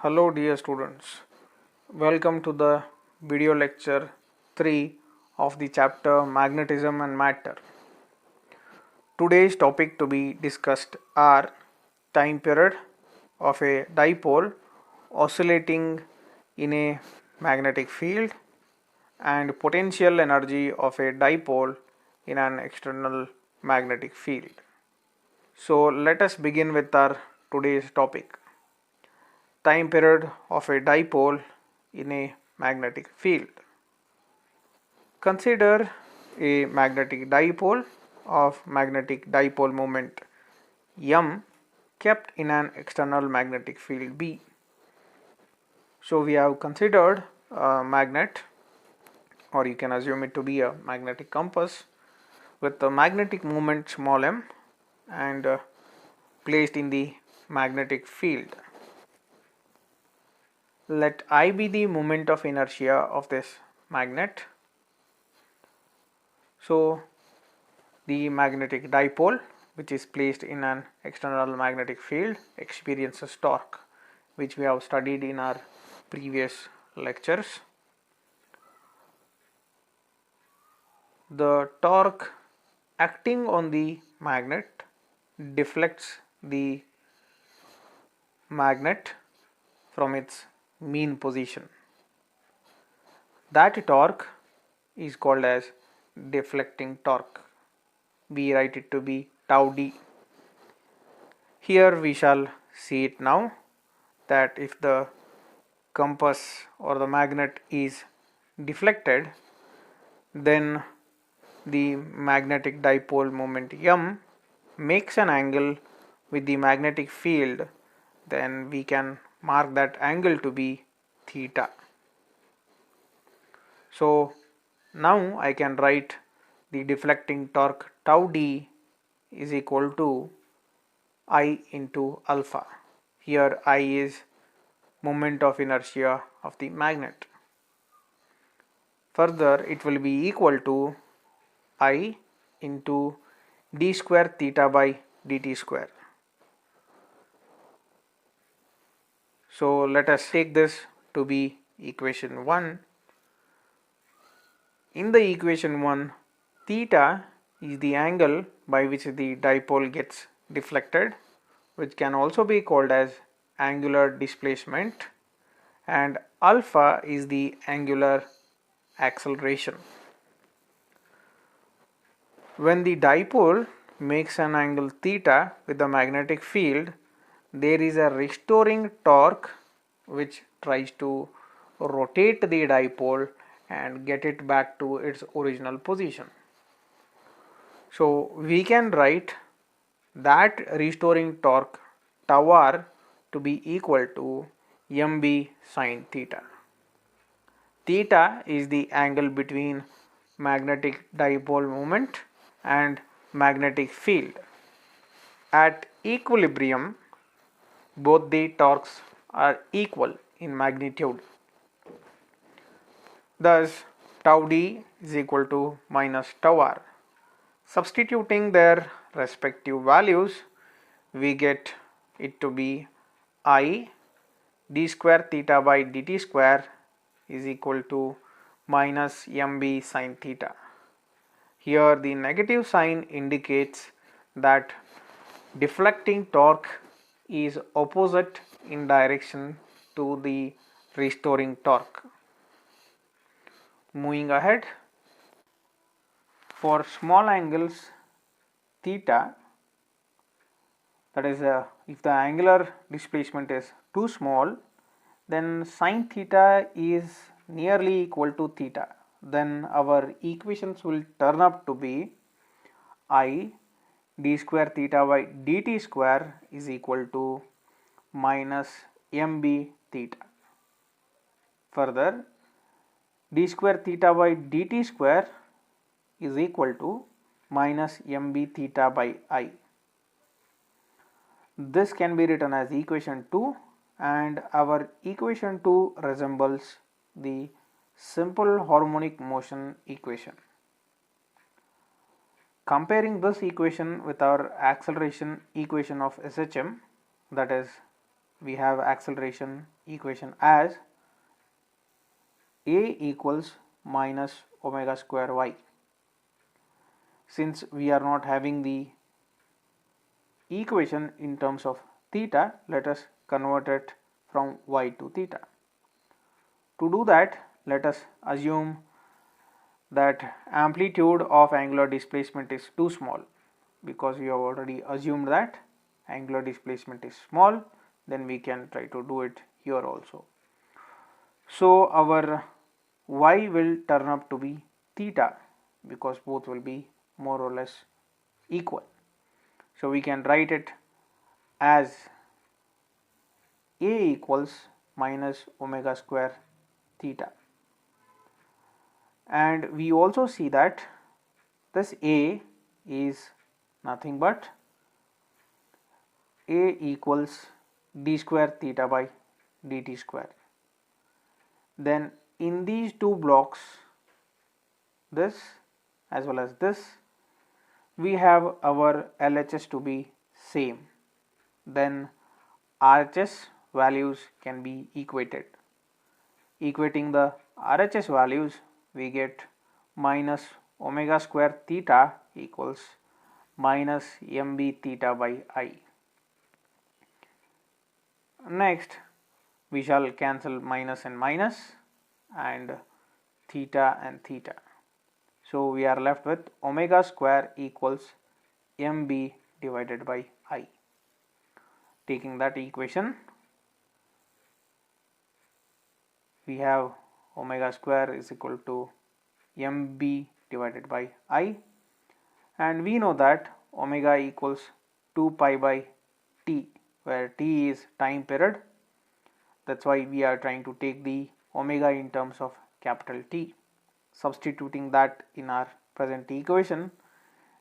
Hello dear students, welcome to the video lecture 3 of the chapter Magnetism and Matter. Today's topic to be discussed are time period of a dipole oscillating in a magnetic field and potential energy of a dipole in an external magnetic field. So let us begin with our today's topic. Time period of a dipole in a magnetic field. Consider a magnetic dipole of magnetic dipole moment M kept in an external magnetic field B. So we have considered a magnet, or you can assume it to be a magnetic compass with the magnetic moment small m and placed in the magnetic field. Let I be the moment of inertia of this magnet. So the magnetic dipole, which is placed in an external magnetic field, experiences torque, which we have studied in our previous lectures. The torque acting on the magnet deflects the magnet from its mean position. That torque is called as deflecting torque. We write it to be tau d. Here we shall see it now that if the compass or the magnet is deflected, then the magnetic dipole moment M makes an angle with the magnetic field, then we can mark that angle to be theta. So now I can write the deflecting torque tau d is equal to I into alpha. Here I is moment of inertia of the magnet. Further, it will be equal to I into d square theta by dt square. So let us take this to be equation 1. In the equation 1, theta is the angle by which the dipole gets deflected, which can also be called as angular displacement, and alpha is the angular acceleration. When the dipole makes an angle theta with the magnetic field, there is a restoring torque which tries to rotate the dipole and get it back to its original position. So we can write that restoring torque tau r to be equal to mb sine theta. Theta is the angle between magnetic dipole moment and magnetic field. At equilibrium, both the torques are equal in magnitude. Thus, tau d is equal to minus tau r. Substituting their respective values, we get it to be I d square theta by dt square is equal to minus mb sine theta. Here the negative sign indicates that deflecting torque is opposite in direction to the restoring torque. Moving ahead, for small angles theta, that is if the angular displacement is too small, then sine theta is nearly equal to theta. Then our equations will turn up to be I d square theta by dt square is equal to minus mb theta. Further, d square theta by dt square is equal to minus mb theta by I. This can be written as equation 2, and our equation 2 resembles the simple harmonic motion equation. Comparing this equation with our acceleration equation of SHM, that is we have acceleration equation as a equals minus omega square y. Since we are not having the equation in terms of theta, let us convert it from y to theta. To do that, let us assume that amplitude of angular displacement is too small, because we have already assumed that angular displacement is small, then we can try to do it here also. So our y will turn up to be theta, because both will be more or less equal. So we can write it as a equals minus omega square theta, and we also see that this a is nothing but a equals d square theta by dt square. Then in these two blocks, this as well as this, we have our LHS to be same, then RHS values can be equated. Equating the RHS values, we get minus omega square theta equals minus mb theta by I. Next, we shall cancel minus and minus and theta and theta. So we are left with omega square equals mb divided by I. Taking that equation, we have omega square is equal to mb divided by I, and we know that omega equals 2 pi by t, where t is time period. That's why we are trying to take the omega in terms of capital T. Substituting that in our present equation,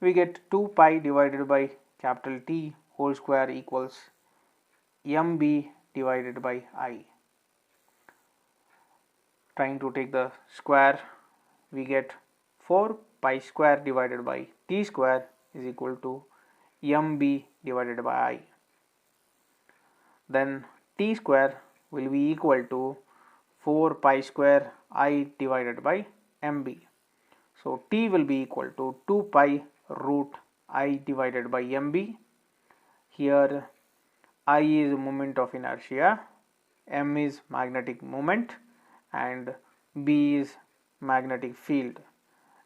we get 2 pi divided by capital T whole square equals mb divided by I. Trying to take the square, we get 4 pi square divided by t square is equal to mb divided by I. Then t square will be equal to 4 pi square I divided by mb. So t will be equal to 2 pi root I divided by mb. Here I is moment of inertia, m is magnetic moment, and b is magnetic field,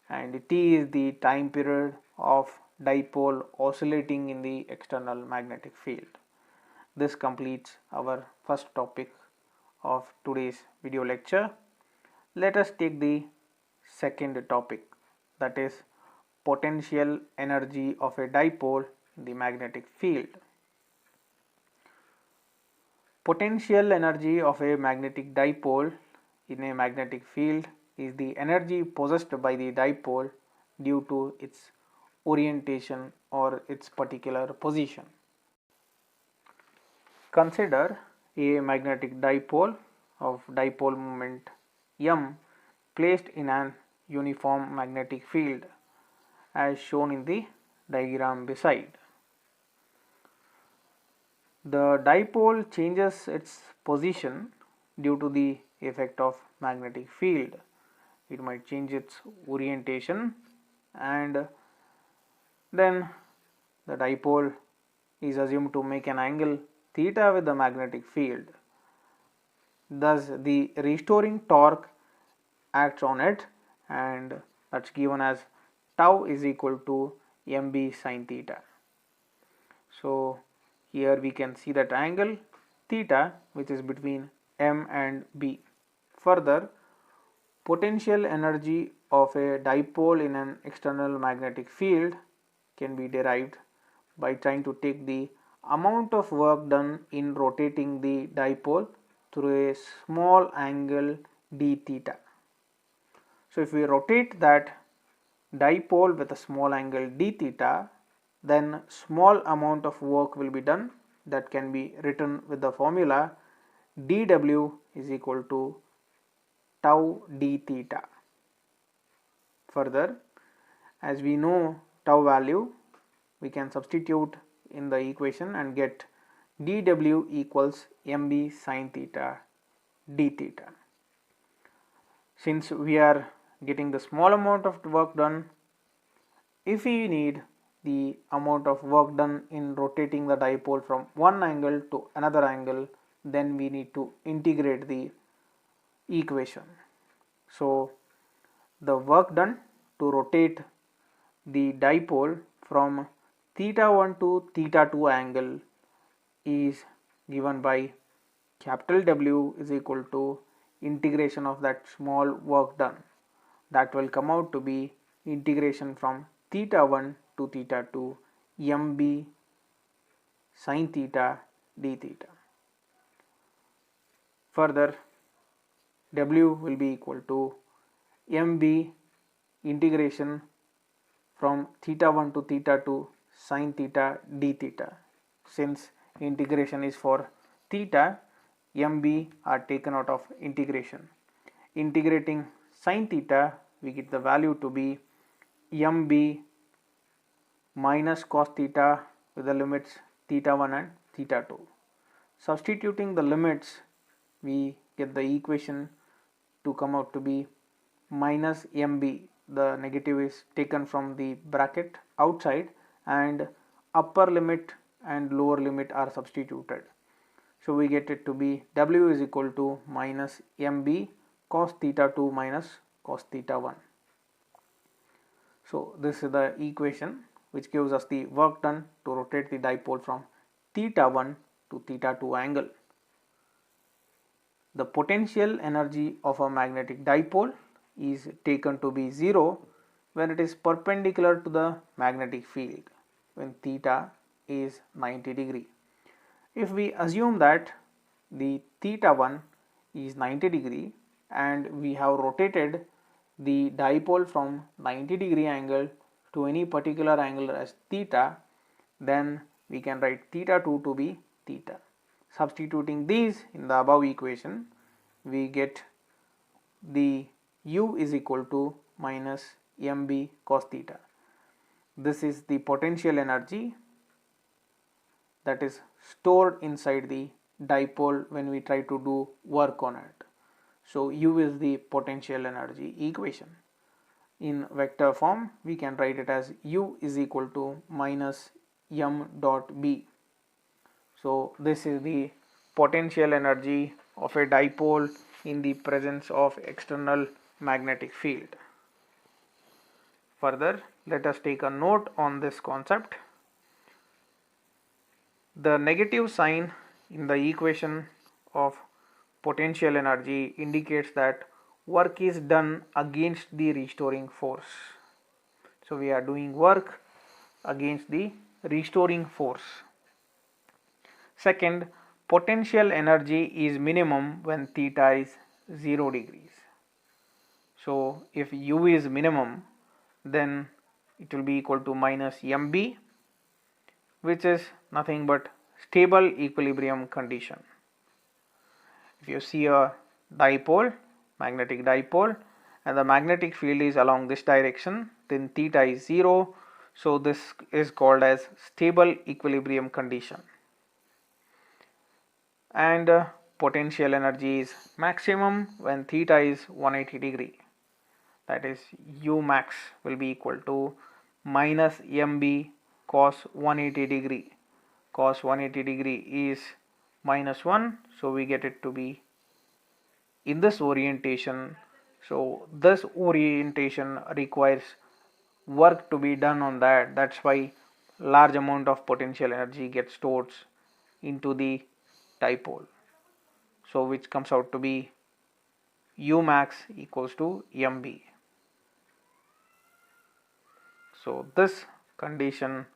and t is the time period of dipole oscillating in the external magnetic field. This completes our first topic of today's video lecture. Let us take the second topic, that is potential energy of a dipole in the magnetic field. Potential energy of a magnetic dipole in a magnetic field is the energy possessed by the dipole due to its orientation or its particular position. Consider a magnetic dipole of dipole moment m placed in an uniform magnetic field as shown in the diagram beside. The dipole changes its position due to the effect of magnetic field. It might change its orientation, and then the dipole is assumed to make an angle theta with the magnetic field. Thus the restoring torque acts on it, and that's given as tau is equal to mb sin theta. So here we can see that angle theta which is between m and b. Further, potential energy of a dipole in an external magnetic field can be derived by trying to take the amount of work done in rotating the dipole through a small angle d theta. So if we rotate that dipole with a small angle d theta, then small amount of work will be done, that can be written with the formula dw is equal to tau d theta. Further, as we know tau value, we can substitute in the equation and get dW equals mb sine theta d theta. Since we are getting the small amount of work done, if we need the amount of work done in rotating the dipole from one angle to another angle, then we need to integrate the equation. So the work done to rotate the dipole from theta 1 to theta 2 angle is given by capital W is equal to integration of that small work done. That will come out to be integration from theta 1 to theta 2 mb sine theta d theta. Further, W will be equal to mb integration from theta 1 to theta 2 sine theta d theta. Since integration is for theta, mb are taken out of integration. Integrating sine theta, we get the value to be mb minus cos theta with the limits theta 1 and theta 2. Substituting the limits, we get the equation to come out to be minus mb, the negative is taken from the bracket outside, and upper limit and lower limit are substituted. So we get it to be W is equal to minus mb cos theta 2 minus cos theta 1. So this is the equation which gives us the work done to rotate the dipole from theta 1 to theta 2 angle. The potential energy of a magnetic dipole is taken to be 0 when it is perpendicular to the magnetic field, when theta is 90 degree. If we assume that the theta 1 is 90 degree and we have rotated the dipole from 90 degree angle to any particular angle as theta, then we can write theta 2 to be theta. Substituting these in the above equation, we get the U is equal to minus mb cos theta. This is the potential energy that is stored inside the dipole when we try to do work on it. So U is the potential energy equation. In vector form, we can write it as U is equal to minus m dot b. So this is the potential energy of a dipole in the presence of external magnetic field. Further, let us take a note on this concept. The negative sign in the equation of potential energy indicates that work is done against the restoring force. So we are doing work against the restoring force. Second, potential energy is minimum when theta is 0 degrees. So if U is minimum, then it will be equal to minus mb, which is nothing but stable equilibrium condition. If you see a dipole, magnetic dipole, and the magnetic field is along this direction, then theta is 0. So this is called as stable equilibrium condition. And potential energy is maximum when theta is 180 degree. That is U max will be equal to minus mb cos 180 degree. Cos 180 degree is minus 1, so we get it to be in this orientation. So this orientation requires work to be done on that. That's why large amount of potential energy gets stored into the dipole. So which comes out to be U max equals to mb. So this condition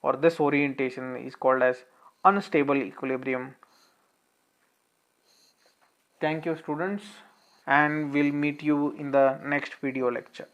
or this orientation is called as unstable equilibrium. Thank you students, and we'll meet you in the next video lecture.